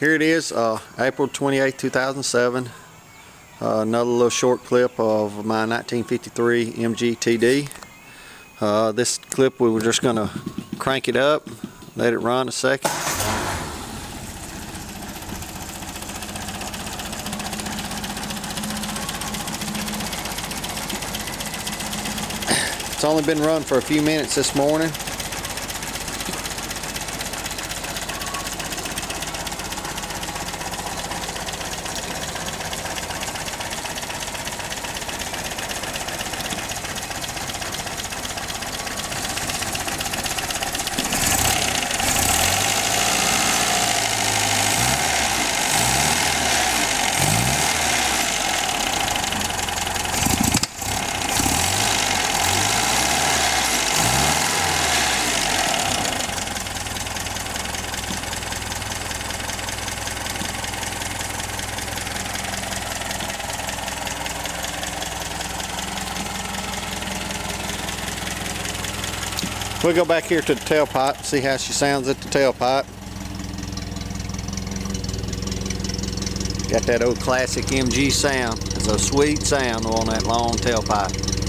Here it is, April 28, 2007. Another little short clip of my 1953 MGTD. This clip we were just going to crank it up, let it run a second. It's only been run for a few minutes this morning. We'll go back here to the tailpipe, see how she sounds at the tailpipe. Got that old classic MG sound. It's a sweet sound on that long tailpipe.